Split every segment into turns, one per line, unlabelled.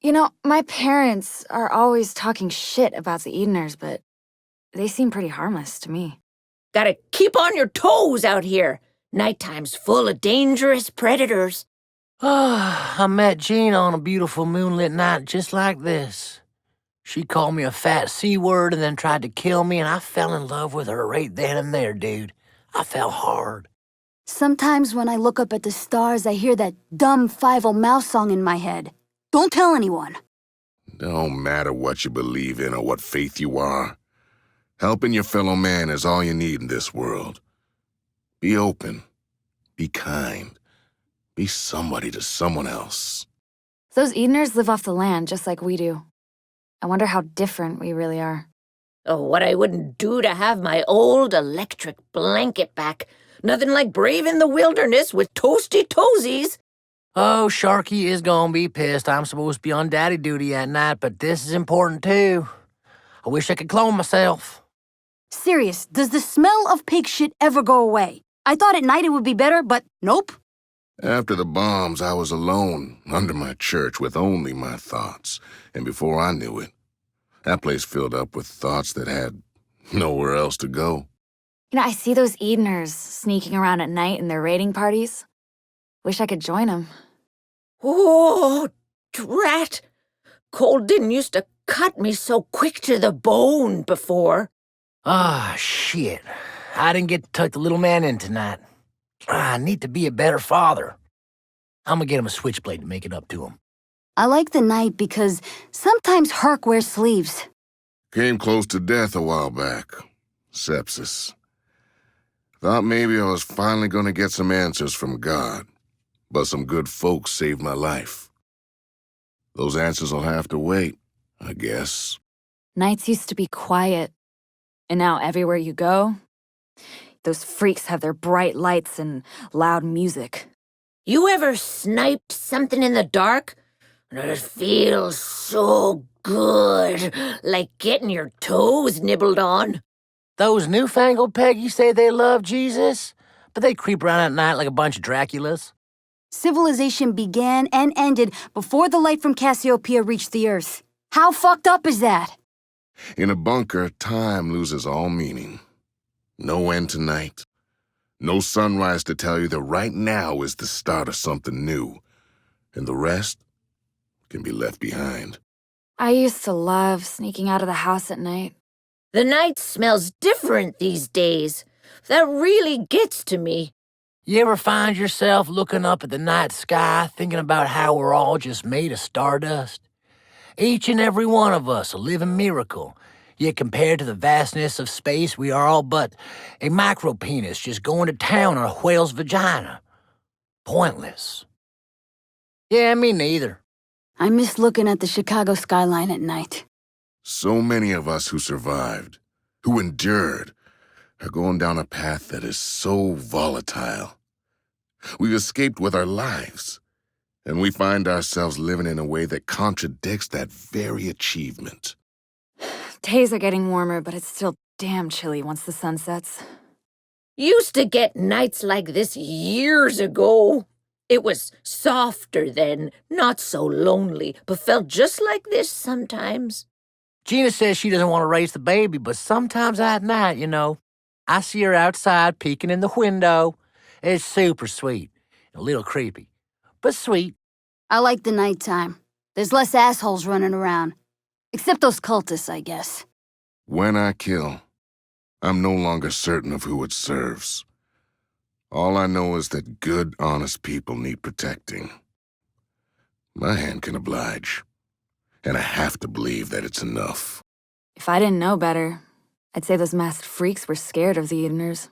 My parents are always talking shit about the Edeners, but they seem pretty harmless to me.
Gotta keep on your toes out here. Nighttime's full of dangerous predators.
I met Gina on a beautiful moonlit night just like this. She called me a fat C-word and then tried to kill me, and I fell in love with her right then and there, dude. I fell hard.
Sometimes when I look up at the stars, I hear that dumb Fievel Mouse song in my head. Don't tell anyone.
Don't matter what you believe in or what faith you are. Helping your fellow man is all you need in this world. Be open. Be kind. Be somebody to someone else.
Those Edeners live off the land just like we do. I wonder how different we really are.
Oh, what I wouldn't do to have my old electric blanket back. Nothing like braving the wilderness with toasty toesies.
Oh, Sharky is gonna be pissed. I'm supposed to be on daddy duty at night, but this is important too. I wish I could clone myself.
Serious, does the smell of pig shit ever go away? I thought at night it would be better, but nope.
After the bombs, I was alone, under my church, with only my thoughts. And before I knew it, that place filled up with thoughts that had nowhere else to go.
I see those Edeners sneaking around at night in their raiding parties. Wish I could join them.
Oh, drat! Cold didn't used to cut me so quick to the bone before.
Ah, shit. I didn't get to tuck the little man in tonight. I need to be a better father. I'm gonna get him a switchblade to make it up to him.
I like the night because sometimes Herc wears sleeves.
Came close to death a while back. Sepsis. Thought maybe I was finally going to get some answers from God. But some good folks saved my life. Those answers will have to wait, I guess.
Nights used to be quiet, and now everywhere you go, those freaks have their bright lights and loud music.
You ever sniped something in the dark? It feels so good, like getting your toes nibbled on.
Those newfangled Peggies say they love Jesus, but they creep around at night like a bunch of Draculas.
Civilization began and ended before the light from Cassiopeia reached the Earth. How fucked up is that?
In a bunker, time loses all meaning. No end to night. No sunrise to tell you that right now is the start of something new. And the rest can be left behind.
I used to love sneaking out of the house at night.
The night smells different these days. That really gets to me.
You ever find yourself looking up at the night sky, thinking about how we're all just made of stardust? Each and every one of us a living miracle, yet compared to the vastness of space, we are all but a micropenis just going to town on a whale's vagina. Pointless. Yeah, me neither.
I miss looking at the Chicago skyline at night.
So many of us who survived, who endured, are going down a path that is so volatile. We've escaped with our lives, and we find ourselves living in a way that contradicts that very achievement.
Days are getting warmer, but it's still damn chilly once the sun sets.
Used to get nights like this years ago. It was softer then, not so lonely, but felt just like this sometimes.
Gina says she doesn't want to raise the baby, but sometimes at night, I see her outside peeking in the window. It's super sweet. A little creepy, but sweet.
I like the nighttime. There's less assholes running around. Except those cultists, I guess.
When I kill, I'm no longer certain of who it serves. All I know is that good, honest people need protecting. My hand can oblige, and I have to believe that it's enough.
If I didn't know better, I'd say those masked freaks were scared of the Edeners.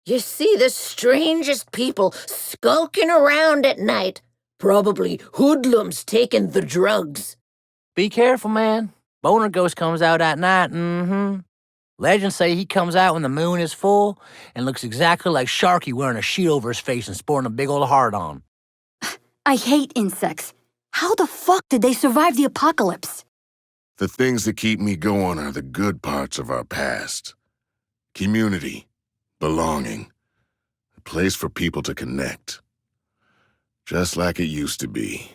You see the strangest people skulking around at night. Probably hoodlums taking the drugs.
Be careful, man. Boner Ghost comes out at night, Legends say he comes out when the moon is full and looks exactly like Sharky wearing a sheet over his face and sporting a big old heart on.
I hate insects. How the fuck did they survive the apocalypse?
The things that keep me going are the good parts of our past. Community, belonging, a place for people to connect. Just like it used to be.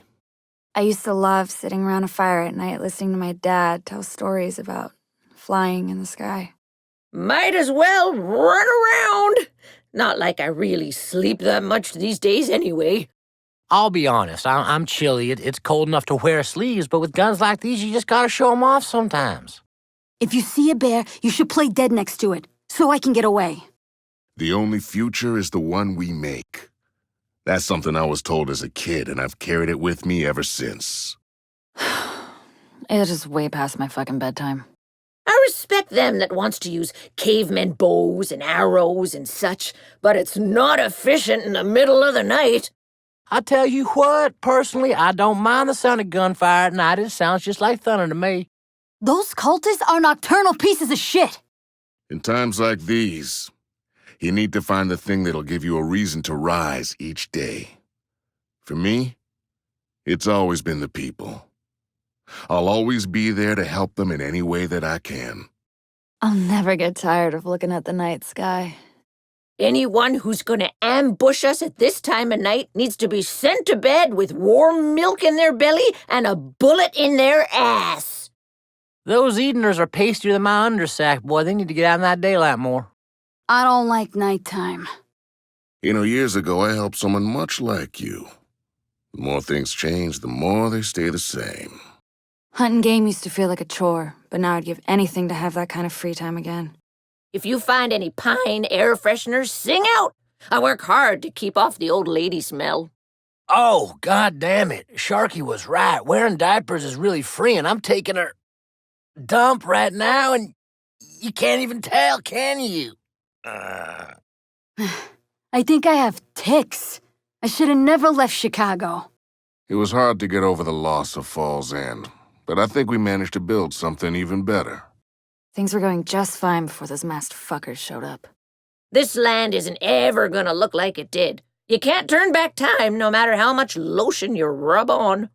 I used to love sitting around a fire at night listening to my dad tell stories about flying in the sky.
Might as well run around. Not like I really sleep that much these days anyway.
I'll be honest, I'm chilly. It's cold enough to wear sleeves, but with guns like these, you just gotta show them off sometimes.
If you see a bear, you should play dead next to it, so I can get away.
The only future is the one we make. That's something I was told as a kid, and I've carried it with me ever since.
It's just way past my fucking bedtime.
I respect them that wants to use cavemen bows and arrows and such, but it's not efficient in the middle of the night.
I tell you what, personally, I don't mind the sound of gunfire at night. It sounds just like thunder to me.
Those cultists are nocturnal pieces of shit.
In times like these, you need to find the thing that'll give you a reason to rise each day. For me, it's always been the people. I'll always be there to help them in any way that I can.
I'll never get tired of looking at the night sky.
Anyone who's gonna ambush us at this time of night needs to be sent to bed with warm milk in their belly and a bullet in their ass.
Those Edeners are pastier than my undersack, boy. They need to get out in that daylight more.
I don't like nighttime.
You know, years ago, I helped someone much like you. The more things change, the more they stay the same.
Hunting game used to feel like a chore, but now I'd give anything to have that kind of free time again.
If you find any pine air fresheners, sing out. I work hard to keep off the old lady smell.
Oh, god damn it. Sharky was right. Wearing diapers is really freeing. I'm taking her dump right now, and you can't even tell, can you?
I think I have tics. I should have never left Chicago.
It was hard to get over the loss of Falls End, but I think we managed to build something even better.
Things were going just fine before those masked fuckers showed up.
This land isn't ever gonna look like it did. You can't turn back time no matter how much lotion you rub on.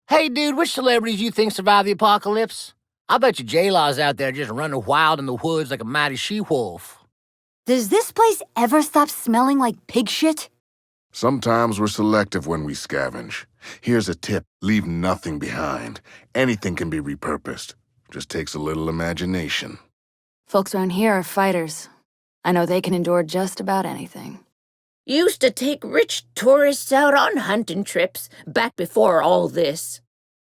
Hey, dude, which celebrities you think survived the apocalypse? I bet you J-Law's out there just running wild in the woods like a mighty she-wolf.
Does this place ever stop smelling like pig shit?
Sometimes we're selective when we scavenge. Here's a tip: leave nothing behind. Anything can be repurposed. Just takes a little imagination.
Folks around here are fighters. I know they can endure just about anything.
Used to take rich tourists out on hunting trips back before all this.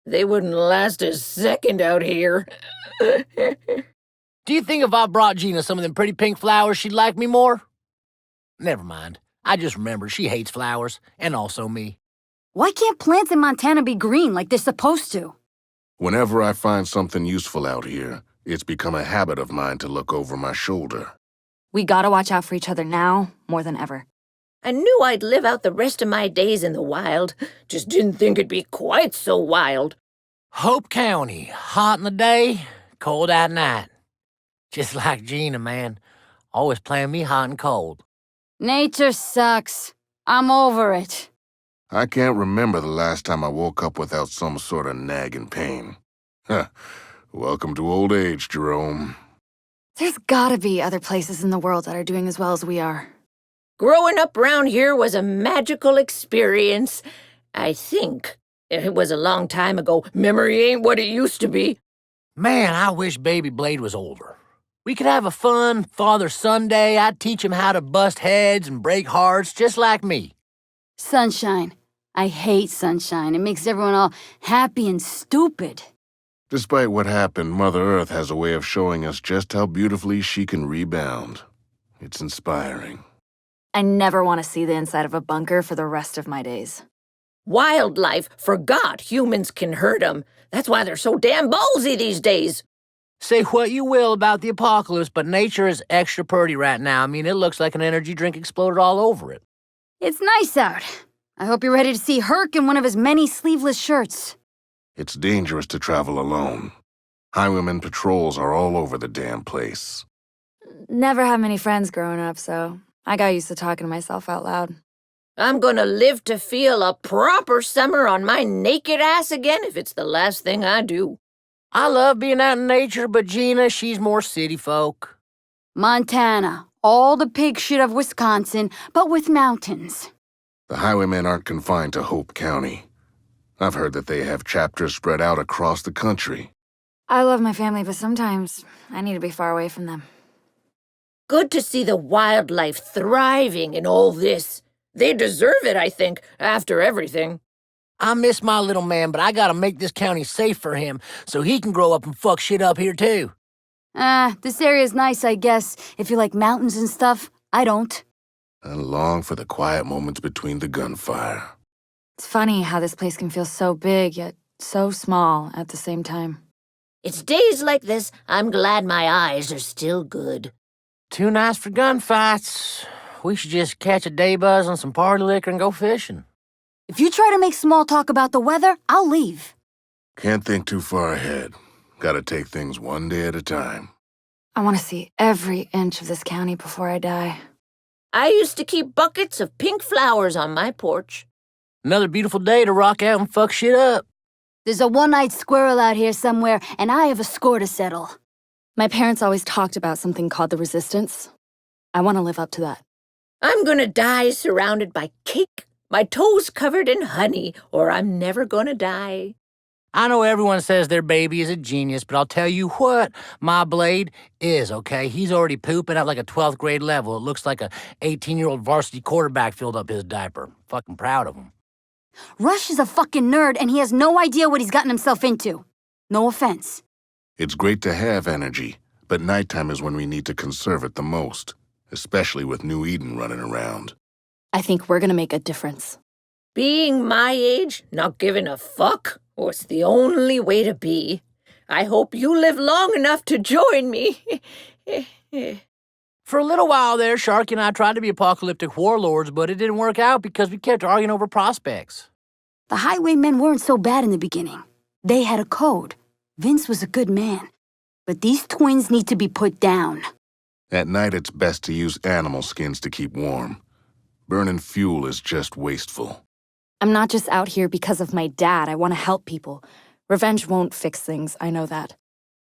They wouldn't last a second out here.
Do you think if I brought Gina some of them pretty pink flowers, she'd like me more? Never mind. I just remembered she hates flowers, and also me.
Why can't plants in Montana be green like they're supposed to?
Whenever I find something useful out here, it's become a habit of mine to look over my shoulder.
We gotta watch out for each other now more than ever.
I knew I'd live out the rest of my days in the wild. Just didn't think it'd be quite so wild.
Hope County, hot in the day, cold at night. Just like Gina, man. Always playing me hot and cold.
Nature sucks. I'm over it.
I can't remember the last time I woke up without some sort of nagging pain. Huh. Welcome to old age, Jerome.
There's gotta be other places in the world that are doing as well as we are.
Growing up around here was a magical experience, I think. It was a long time ago. Memory ain't what it used to be.
Man, I wish Baby Blade was older. We could have a fun father-son day. I'd teach him how to bust heads and break hearts just like me.
Sunshine. I hate sunshine. It makes everyone all happy and stupid.
Despite what happened, Mother Earth has a way of showing us just how beautifully she can rebound. It's inspiring.
I never want to see the inside of a bunker for the rest of my days.
Wildlife forgot humans can hurt them. That's why they're so damn ballsy these days.
Say what you will about the apocalypse, but nature is extra pretty right now. I mean, it looks like an energy drink exploded all over it.
It's nice out. I hope you're ready to see Herc in one of his many sleeveless shirts.
It's dangerous to travel alone. Highwaymen patrols are all over the damn place.
Never had many friends growing up, so I got used to talking to myself out loud.
I'm gonna live to feel a proper summer on my naked ass again if it's the last thing I do.
I love being out in nature, but Gina, she's more city folk.
Montana. All the pig shit of Wisconsin, but with mountains.
The highwaymen aren't confined to Hope County. I've heard that they have chapters spread out across the country.
I love my family, but sometimes I need to be far away from them.
Good to see the wildlife thriving in all this. They deserve it, I think, after everything.
I miss my little man, but I gotta make this county safe for him so he can grow up and fuck shit up here too.
This area's nice, I guess, if you like mountains and stuff. I don't.
I long for the quiet moments between the gunfire.
It's funny how this place can feel so big, yet so small at the same time.
It's days like this I'm glad my eyes are still good.
Too nice for gunfights. We should just catch a day buzz on some party liquor and go fishing.
If you try to make small talk about the weather, I'll leave.
Can't think too far ahead. Gotta take things one day at a time.
I want to see every inch of this county before I die.
I used to keep buckets of pink flowers on my porch.
Another beautiful day to rock out and fuck shit up.
There's a one-eyed squirrel out here somewhere, and I have a score to settle.
My parents always talked about something called the Resistance. I want to live up to that.
I'm gonna die surrounded by cake, my toes covered in honey, or I'm never gonna die.
I know everyone says their baby is a genius, but I'll tell you what, my Blade is, okay? He's already pooping at like a 12th grade level. It looks like a 18-year-old varsity quarterback filled up his diaper. Fucking proud of him.
Rush is a fucking nerd, and he has no idea what he's gotten himself into. No offense.
It's great to have energy, but nighttime is when we need to conserve it the most, especially with New Eden running around.
I think we're going to make a difference.
Being my age, not giving a fuck, was the only way to be. I hope you live long enough to join me.
For a little while there, Sharky and I tried to be apocalyptic warlords, but it didn't work out because we kept arguing over prospects.
The highwaymen weren't so bad in the beginning. They had a code. Vince was a good man. But these twins need to be put down.
At night, it's best to use animal skins to keep warm. Burning fuel is just wasteful.
I'm not just out here because of my dad. I want to help people. Revenge won't fix things, I know that.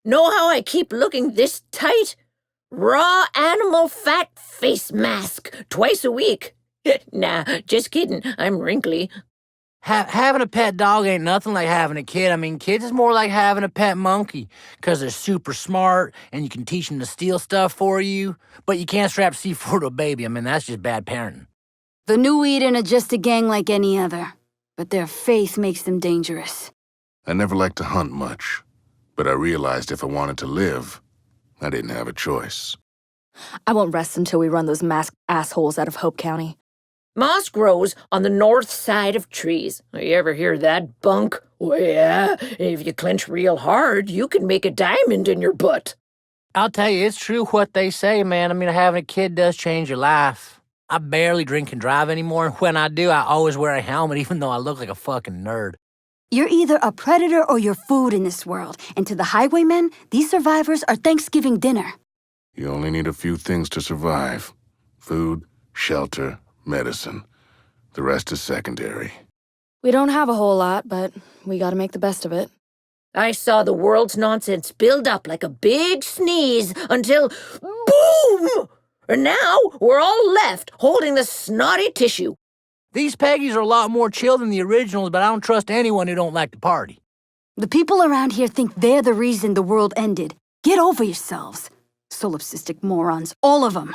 Know how I keep looking this tight? Raw animal fat face mask, twice a week. Nah, just kidding, I'm wrinkly.
Having a pet dog ain't nothing like having a kid. I mean, kids is more like having a pet monkey, because they're super smart, and you can teach them to steal stuff for you, but you can't strap C4 to a baby. I mean, that's just bad parenting.
The New Eden are just a gang like any other, but their faith makes them dangerous.
I never liked to hunt much, but I realized if I wanted to live, I didn't have a choice.
I won't rest until we run those masked assholes out of Hope County.
Moss grows on the north side of trees. You ever hear that bunk? Well, yeah, if you clench real hard, you can make a diamond in your butt.
I'll tell you, it's true what they say, man. I mean, having a kid does change your life. I barely drink and drive anymore. When I do, I always wear a helmet, even though I look like a fucking nerd.
You're either a predator or you're food in this world, and to the highwaymen, these survivors are Thanksgiving dinner.
You only need a few things to survive. Food, shelter, medicine. The rest is secondary.
We don't have a whole lot, but we gotta make the best of it.
I saw the world's nonsense build up like a big sneeze until boom! And now we're all left holding the snotty tissue.
These Peggies are a lot more chill than the originals, but I don't trust anyone who don't like to party.
The people around here think they're the reason the world ended. Get over yourselves. Solipsistic morons, all of them.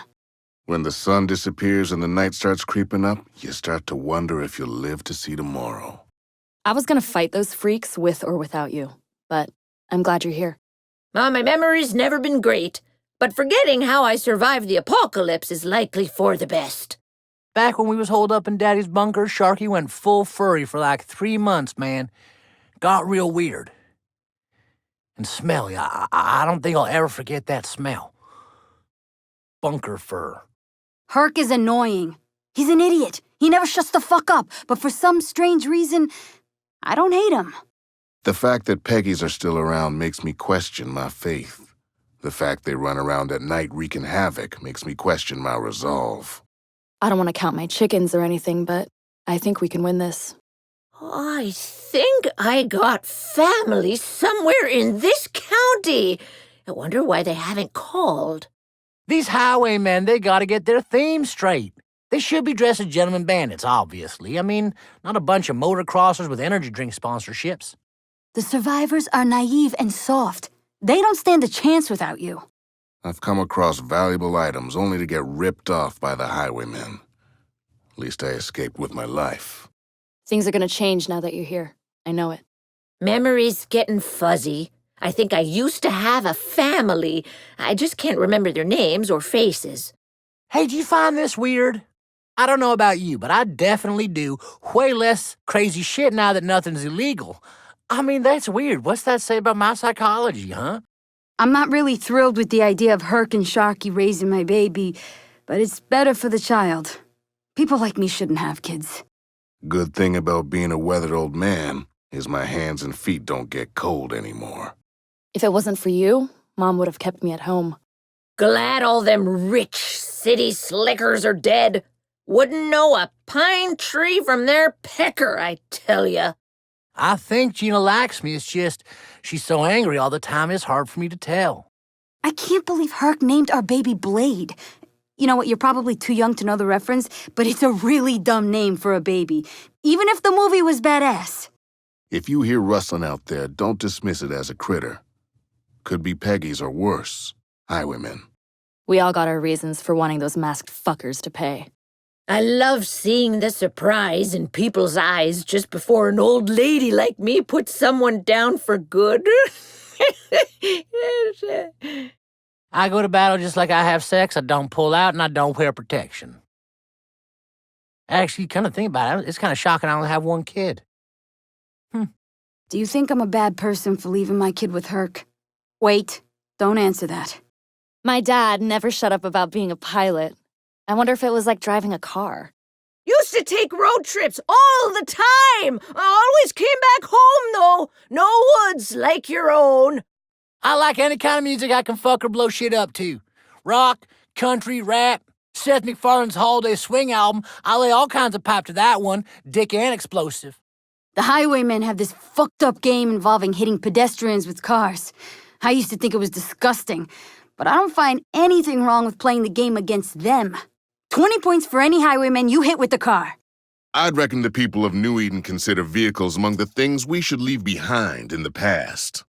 When the sun disappears and the night starts creeping up, you start to wonder if you'll live to see tomorrow.
I was gonna fight those freaks with or without you, but I'm glad you're here.
My memory's never been great, but forgetting how I survived the apocalypse is likely for the best.
Back when we was holed up in Daddy's bunker, Sharky went full furry for like 3 months, man. Got real weird. And smelly. I don't think I'll ever forget that smell. Bunker fur.
Herc is annoying. He's an idiot. He never shuts the fuck up, but for some strange reason, I don't hate him.
The fact that Peggies are still around makes me question my faith. The fact they run around at night wreaking havoc makes me question my resolve.
I don't want to count my chickens or anything, but I think we can win this.
I think I got family somewhere in this county. I wonder why they haven't called.
These highwaymen, they gotta get their theme straight. They should be dressed as gentlemen bandits, obviously. I mean, not a bunch of motocrossers with energy drink sponsorships.
The survivors are naive and soft. They don't stand a chance without you.
I've come across valuable items only to get ripped off by the highwaymen. At least I escaped with my life.
Things are gonna change now that you're here. I know it.
Memories getting fuzzy. I think I used to have a family. I just can't remember their names or faces.
Hey, do you find this weird? I don't know about you, but I definitely do way less crazy shit now that nothing's illegal. I mean, that's weird. What's that say about my psychology, huh?
I'm not really thrilled with the idea of Herc and Sharky raising my baby, but it's better for the child. People like me shouldn't have kids.
Good thing about being a weathered old man is my hands and feet don't get cold anymore.
If it wasn't for you, Mom would have kept me at home.
Glad all them rich city slickers are dead. Wouldn't know a pine tree from their pecker, I tell ya.
I think Gina likes me. It's just, she's so angry all the time, it's hard for me to tell.
I can't believe Herc named our baby Blade. You know what, you're probably too young to know the reference, but it's a really dumb name for a baby, even if the movie was badass.
If you hear rustling out there, don't dismiss it as a critter. Could be Peggy's or worse. Highwaymen.
We all got our reasons for wanting those masked fuckers to pay.
I love seeing the surprise in people's eyes just before an old lady like me puts someone down for good.
I go to battle just like I have sex. I don't pull out and I don't wear protection. Actually, kind of think about it, it's kind of shocking I only have one kid.
Do you think I'm a bad person for leaving my kid with Herc? Wait, don't answer that.
My dad never shut up about being a pilot. I wonder if it was like driving a car.
Used to take road trips all the time. I always came back home, though. No woods like your own.
I like any kind of music I can fuck or blow shit up to. Rock, country, rap, Seth MacFarlane's Holiday Swing album. I lay all kinds of pipe to that one, dick and explosive.
The highwaymen have this fucked up game involving hitting pedestrians with cars. I used to think it was disgusting, but I don't find anything wrong with playing the game against them. 20 points for any highwayman you hit with the car.
I'd reckon the people of New Eden consider vehicles among the things we should leave behind in the past.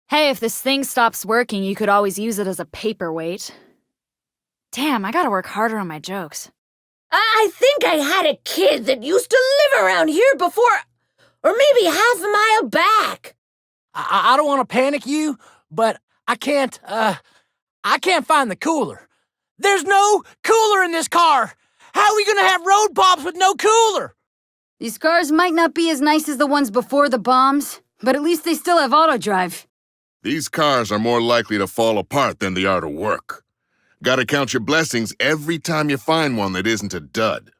Hey, if this thing stops working, you could always use it as a paperweight. Damn, I gotta work harder on my jokes.
I think I had a kid that used to live around here before, or maybe half a mile back.
I don't want to panic you, but I can't find the cooler. There's no cooler in this car. How are we gonna have road pops with no cooler?
These cars might not be as nice as the ones before the bombs, but at least they still have auto drive.
These cars are more likely to fall apart than they are to work. Gotta count your blessings every time you find one that isn't a dud.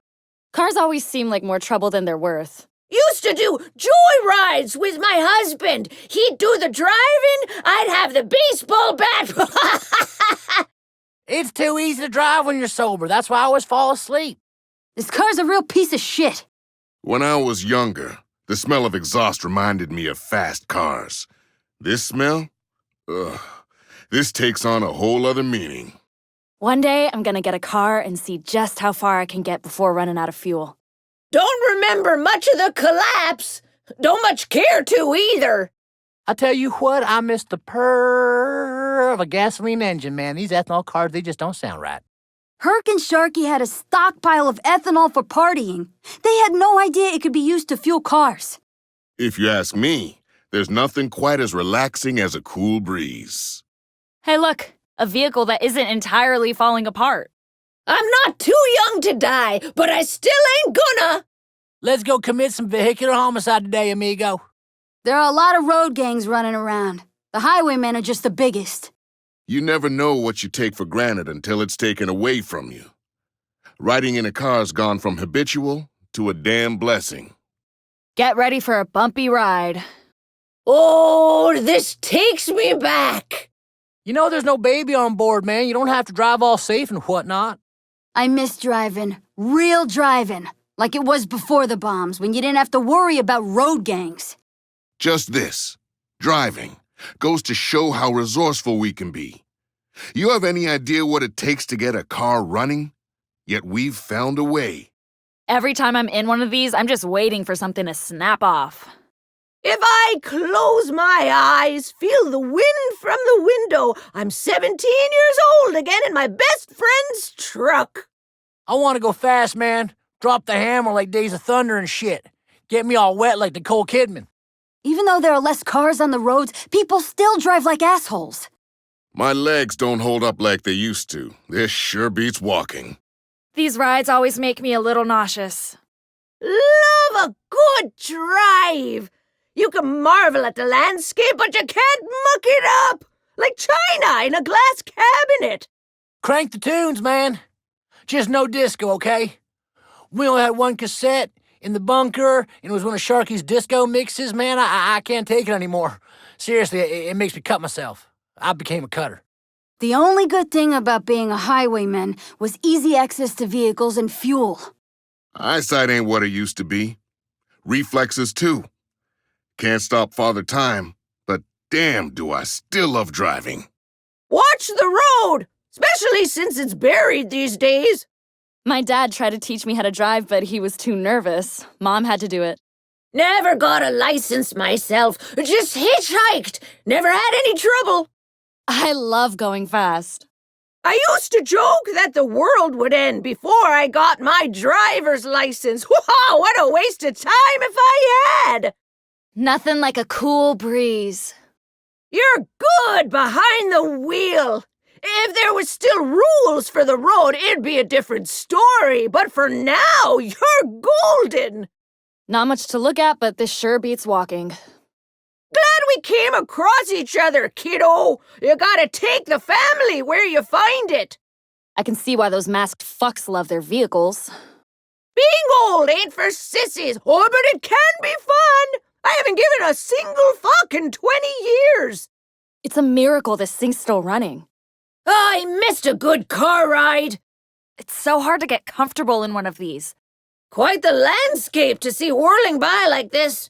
Cars always seem like more trouble than they're worth.
Used to do joyrides with my husband. He'd do the driving, I'd have the baseball bat.
It's too easy to drive when you're sober. That's why I always fall asleep.
This car's a real piece of shit.
When I was younger, the smell of exhaust reminded me of fast cars. This smell? Ugh. This takes on a whole other meaning.
One day, I'm gonna get a car and see just how far I can get before running out of fuel.
Don't remember much of the collapse. Don't much care to either.
I tell you what, I miss the purr of a gasoline engine, man. These ethanol cars, they just don't sound right.
Herc and Sharky had a stockpile of ethanol for partying. They had no idea it could be used to fuel cars.
If you ask me, there's nothing quite as relaxing as a cool breeze.
Hey, look, a vehicle that isn't entirely falling apart.
I'm not too young to die, but I still ain't gonna.
Let's go commit some vehicular homicide today, amigo.
There are a lot of road gangs running around. The highwaymen are just the biggest.
You never know what you take for granted until it's taken away from you. Riding in a car's gone from habitual to a damn blessing.
Get ready for a bumpy ride.
Oh, this takes me back.
You know there's no baby on board, man. You don't have to drive all safe and whatnot.
I miss driving. Real driving. Like it was before the bombs, when you didn't have to worry about road gangs.
Just this, driving, goes to show how resourceful we can be. You have any idea what it takes to get a car running? Yet we've found a way.
Every time I'm in one of these, I'm just waiting for something to snap off.
If I close my eyes, feel the wind from the window, I'm 17 years old again in my best friend's truck.
I want to go fast, man. Drop the hammer like Days of Thunder and shit. Get me all wet like Nicole Kidman.
Even though there are less cars on the roads, people still drive like assholes.
My legs don't hold up like they used to. This sure beats walking.
These rides always make me a little nauseous.
Love a good drive. You can marvel at the landscape, but you can't muck it up. Like china in a glass cabinet.
Crank the tunes, man. Just no disco, okay? We only had one cassette in the bunker, and it was one of Sharky's disco mixes. Man, I can't take it anymore. Seriously, it makes me cut myself. I became a cutter.
The only good thing about being a highwayman was easy access to vehicles and fuel.
Eyesight ain't what it used to be. Reflexes, too. Can't stop Father Time, but damn do I still love driving.
Watch the road, especially since it's buried these days.
My dad tried to teach me how to drive, but he was too nervous. Mom had to do it.
Never got a license myself, just hitchhiked. Never had any trouble.
I love going fast.
I used to joke that the world would end before I got my driver's license. Wow, what a waste of time if I had!
Nothing like a cool breeze.
You're good behind the wheel. If there was still rules for the road, it'd be a different story. But for now, you're golden.
Not much to look at, but this sure beats walking.
Glad we came across each other, kiddo. You gotta take the family where you find it.
I can see why those masked fucks love their vehicles.
Being old ain't for sissies. Oh, but it can be fun. I haven't given a single fuck in 20 years.
It's a miracle this thing's still running.
I missed a good car ride.
It's so hard to get comfortable in one of these.
Quite the landscape to see whirling by like this.